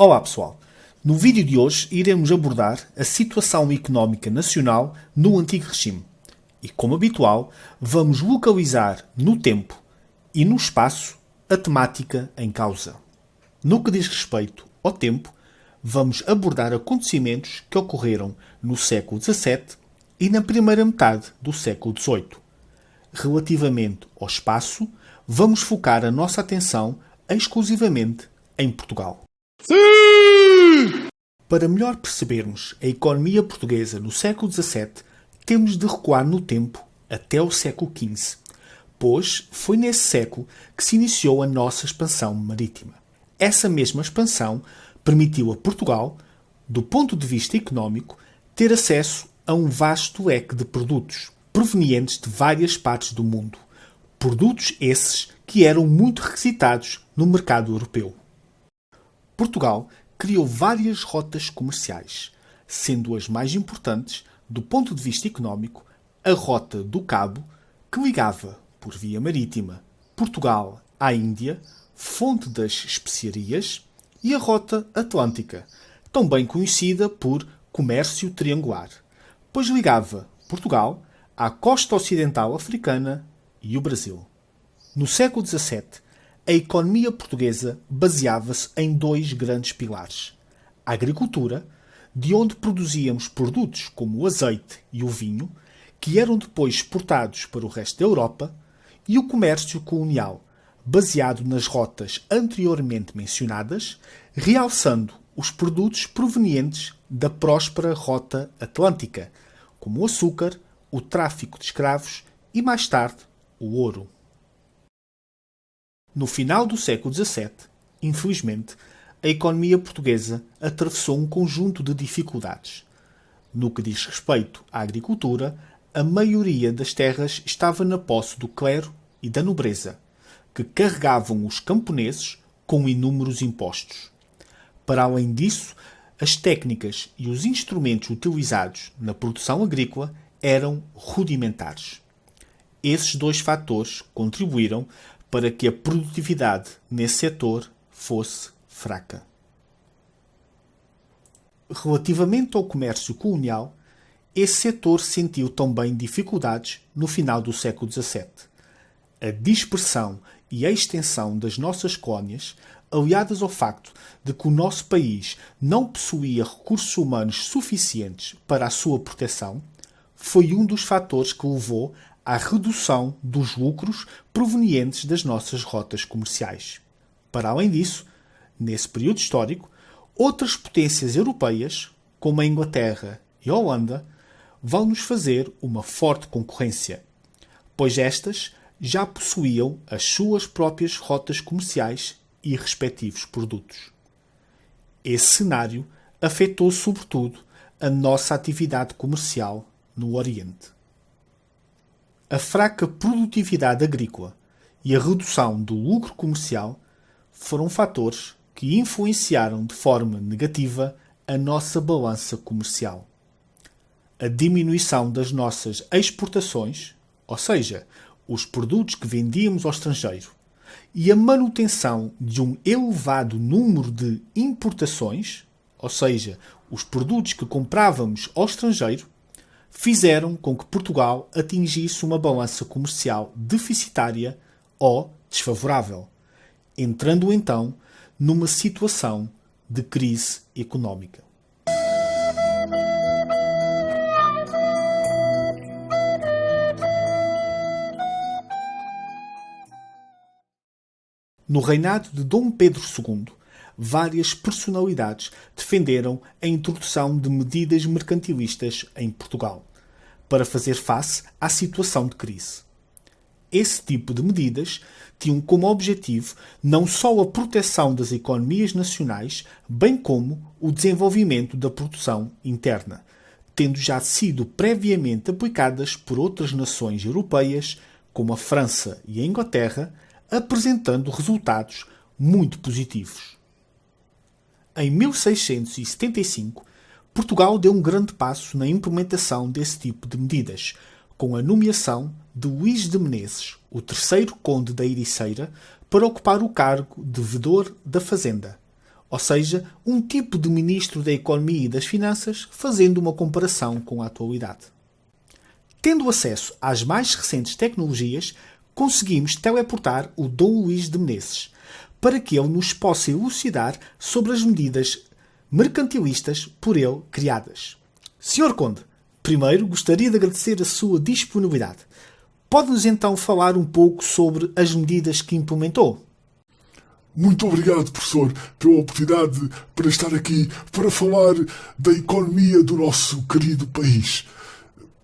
Olá pessoal, no vídeo de hoje iremos abordar a situação económica nacional no Antigo Regime e, como habitual, vamos localizar no tempo e no espaço a temática em causa. No que diz respeito ao tempo, vamos abordar acontecimentos que ocorreram no século XVII e na primeira metade do século XVIII. Relativamente ao espaço, vamos focar a nossa atenção exclusivamente em Portugal. Sim! Para melhor percebermos a economia portuguesa no século XVII, temos de recuar no tempo até o século XV, pois foi nesse século que se iniciou a nossa expansão marítima. Essa mesma expansão permitiu a Portugal, do ponto de vista económico, ter acesso a um vasto leque de produtos provenientes de várias partes do mundo. Produtos esses que eram muito requisitados no mercado europeu. Portugal criou várias rotas comerciais, sendo as mais importantes, do ponto de vista económico, a Rota do Cabo, que ligava, por via marítima, Portugal à Índia, fonte das especiarias, e a Rota Atlântica, também conhecida por Comércio Triangular, pois ligava Portugal à costa ocidental africana e o Brasil. No século XVII, a economia portuguesa baseava-se em dois grandes pilares. A agricultura, de onde produzíamos produtos como o azeite e o vinho, que eram depois exportados para o resto da Europa, e o comércio colonial, baseado nas rotas anteriormente mencionadas, realçando os produtos provenientes da próspera Rota Atlântica, como o açúcar, o tráfico de escravos e, mais tarde, o ouro. No final do século XVII, infelizmente, a economia portuguesa atravessou um conjunto de dificuldades. No que diz respeito à agricultura, a maioria das terras estava na posse do clero e da nobreza, que carregavam os camponeses com inúmeros impostos. Para além disso, as técnicas e os instrumentos utilizados na produção agrícola eram rudimentares. Esses dois fatores contribuíram para que a produtividade nesse setor fosse fraca. Relativamente ao comércio colonial, esse setor sentiu também dificuldades no final do século XVII. A dispersão e a extensão das nossas colónias, aliadas ao facto de que o nosso país não possuía recursos humanos suficientes para a sua proteção, foi um dos fatores que levou à redução dos lucros provenientes das nossas rotas comerciais. Para além disso, nesse período histórico, outras potências europeias, como a Inglaterra e a Holanda, vão nos fazer uma forte concorrência, pois estas já possuíam as suas próprias rotas comerciais e respectivos produtos. Esse cenário afetou sobretudo a nossa atividade comercial no Oriente. A fraca produtividade agrícola e a redução do lucro comercial foram fatores que influenciaram de forma negativa a nossa balança comercial. A diminuição das nossas exportações, ou seja, os produtos que vendíamos ao estrangeiro, e a manutenção de um elevado número de importações, ou seja, os produtos que comprávamos ao estrangeiro, fizeram com que Portugal atingisse uma balança comercial deficitária ou desfavorável, entrando então numa situação de crise económica. No reinado de Dom Pedro II, várias personalidades defenderam a introdução de medidas mercantilistas em Portugal, para fazer face à situação de crise. Esse tipo de medidas tinham como objetivo não só a proteção das economias nacionais, bem como o desenvolvimento da produção interna, tendo já sido previamente aplicadas por outras nações europeias, como a França e a Inglaterra, apresentando resultados muito positivos. Em 1675, Portugal deu um grande passo na implementação desse tipo de medidas, com a nomeação de Luís de Menezes, o terceiro conde da Ericeira, para ocupar o cargo de vedor da Fazenda, ou seja, um tipo de ministro da Economia e das Finanças, fazendo uma comparação com a atualidade. Tendo acesso às mais recentes tecnologias, conseguimos teleportar o Dom Luís de Menezes para que ele nos possa elucidar sobre as medidas mercantilistas por ele criadas. Sr. Conde, primeiro gostaria de agradecer a sua disponibilidade. Pode-nos então falar um pouco sobre as medidas que implementou? Muito obrigado, professor, pela oportunidade para estar aqui para falar da economia do nosso querido país.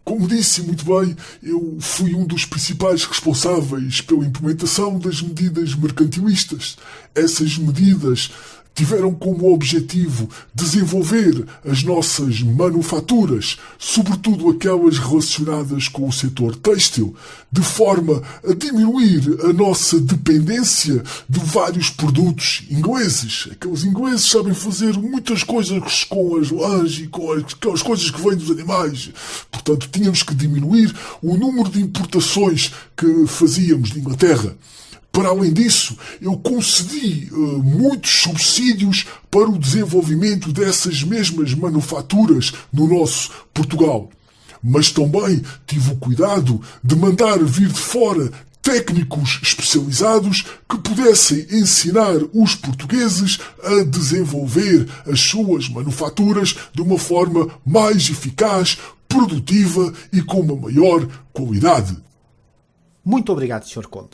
Como disse muito bem, eu fui um dos principais responsáveis pela implementação das medidas mercantilistas. Essas medidas tiveram como objetivo desenvolver as nossas manufaturas, sobretudo aquelas relacionadas com o setor têxtil, de forma a diminuir a nossa dependência de vários produtos ingleses. Aqueles ingleses sabem fazer muitas coisas com as lãs e com aquelas coisas que vêm dos animais. Portanto, tínhamos que diminuir o número de importações que fazíamos de Inglaterra. Para além disso, eu concedi muitos subsídios para o desenvolvimento dessas mesmas manufaturas no nosso Portugal. Mas também tive o cuidado de mandar vir de fora técnicos especializados que pudessem ensinar os portugueses a desenvolver as suas manufaturas de uma forma mais eficaz, produtiva e com uma maior qualidade. Muito obrigado, Sr. Conde.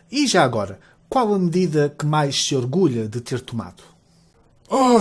E já agora, qual a medida que mais se orgulha de ter tomado?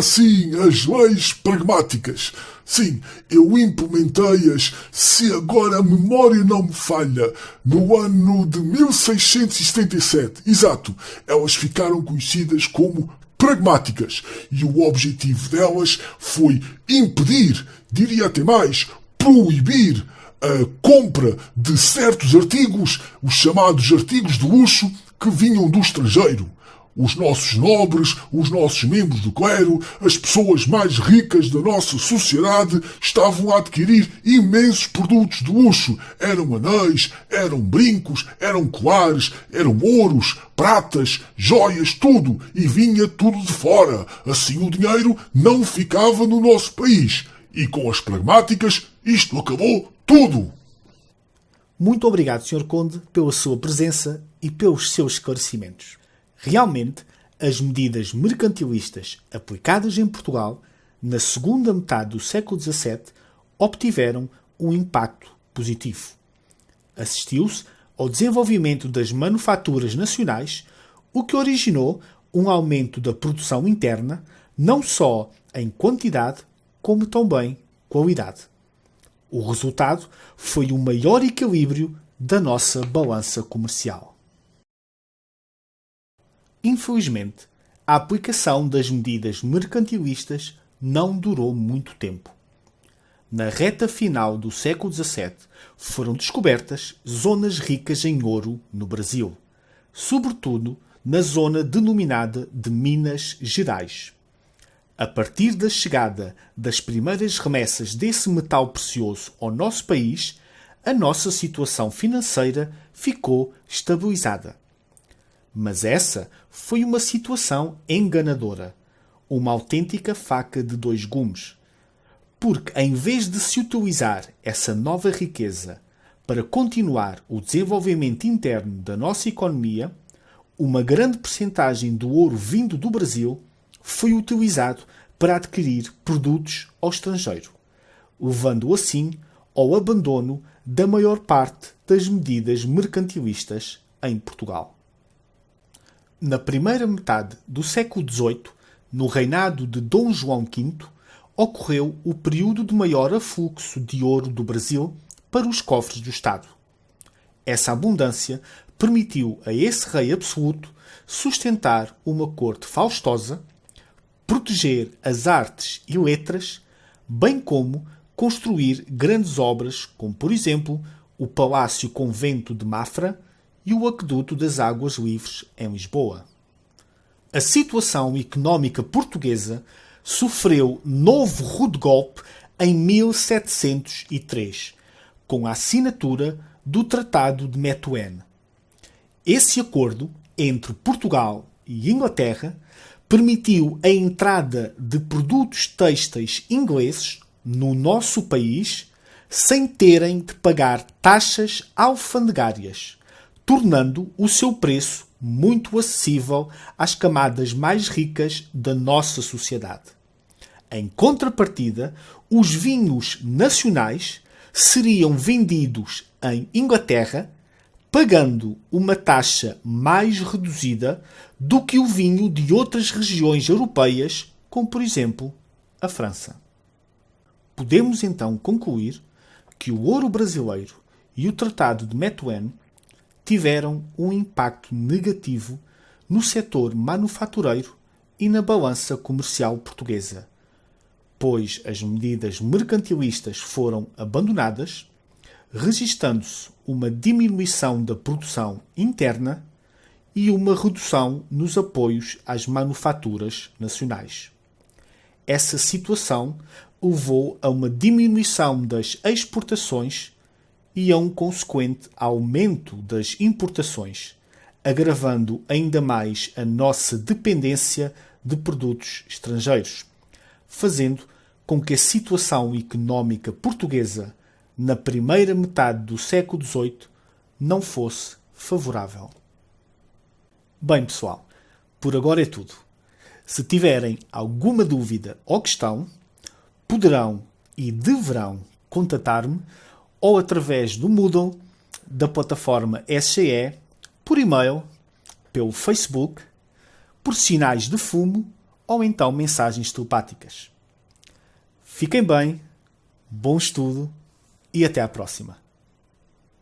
Sim, as leis pragmáticas. Sim, eu implementei-as, se agora a memória não me falha, no ano de 1677. Exato, elas ficaram conhecidas como pragmáticas e o objetivo delas foi impedir, diria até mais, proibir a compra de certos artigos, os chamados artigos de luxo, que vinham do estrangeiro. Os nossos nobres, os nossos membros do clero, as pessoas mais ricas da nossa sociedade estavam a adquirir imensos produtos de luxo. Eram anéis, eram brincos, eram colares, eram ouros, pratas, joias, tudo. E vinha tudo de fora. Assim o dinheiro não ficava no nosso país. E com as pragmáticas, isto acabou tudo. Muito obrigado, Sr. Conde, pela sua presença e pelos seus esclarecimentos. Realmente, as medidas mercantilistas aplicadas em Portugal na segunda metade do século XVII obtiveram um impacto positivo. Assistiu-se ao desenvolvimento das manufaturas nacionais, o que originou um aumento da produção interna, não só em quantidade, como também qualidade. O resultado foi um maior equilíbrio da nossa balança comercial. Infelizmente, a aplicação das medidas mercantilistas não durou muito tempo. Na reta final do século XVII, foram descobertas zonas ricas em ouro no Brasil, sobretudo na zona denominada de Minas Gerais. A partir da chegada das primeiras remessas desse metal precioso ao nosso país, a nossa situação financeira ficou estabilizada. Mas essa foi uma situação enganadora, uma autêntica faca de dois gumes. Porque, em vez de se utilizar essa nova riqueza para continuar o desenvolvimento interno da nossa economia, uma grande percentagem do ouro vindo do Brasil foi utilizado para adquirir produtos ao estrangeiro, levando assim ao abandono da maior parte das medidas mercantilistas em Portugal. Na primeira metade do século XVIII, no reinado de Dom João V, ocorreu o período de maior afluxo de ouro do Brasil para os cofres do Estado. Essa abundância permitiu a esse rei absoluto sustentar uma corte faustosa, proteger as artes e letras, bem como construir grandes obras, como por exemplo o Palácio Convento de Mafra e o Aqueduto das Águas Livres em Lisboa. A situação económica portuguesa sofreu novo rude golpe em 1703, com a assinatura do Tratado de Methuen. Esse acordo entre Portugal e Inglaterra permitiu a entrada de produtos têxteis ingleses no nosso país sem terem de pagar taxas alfandegárias, tornando o seu preço muito acessível às camadas mais ricas da nossa sociedade. Em contrapartida, os vinhos nacionais seriam vendidos em Inglaterra, pagando uma taxa mais reduzida do que o vinho de outras regiões europeias, como por exemplo a França. Podemos então concluir que o ouro brasileiro e o Tratado de Methuen tiveram um impacto negativo no setor manufatureiro e na balança comercial portuguesa, pois as medidas mercantilistas foram abandonadas, registando-se uma diminuição da produção interna e uma redução nos apoios às manufaturas nacionais. Essa situação levou a uma diminuição das exportações e a um consequente aumento das importações, agravando ainda mais a nossa dependência de produtos estrangeiros, fazendo com que a situação económica portuguesa na primeira metade do século XVIII não fosse favorável. Bem, pessoal, por agora é tudo. Se tiverem alguma dúvida ou questão, poderão e deverão contatar-me ou através do Moodle, da plataforma SGE, por e-mail, pelo Facebook, por sinais de fumo ou então mensagens telepáticas. Fiquem bem, bom estudo e até à próxima.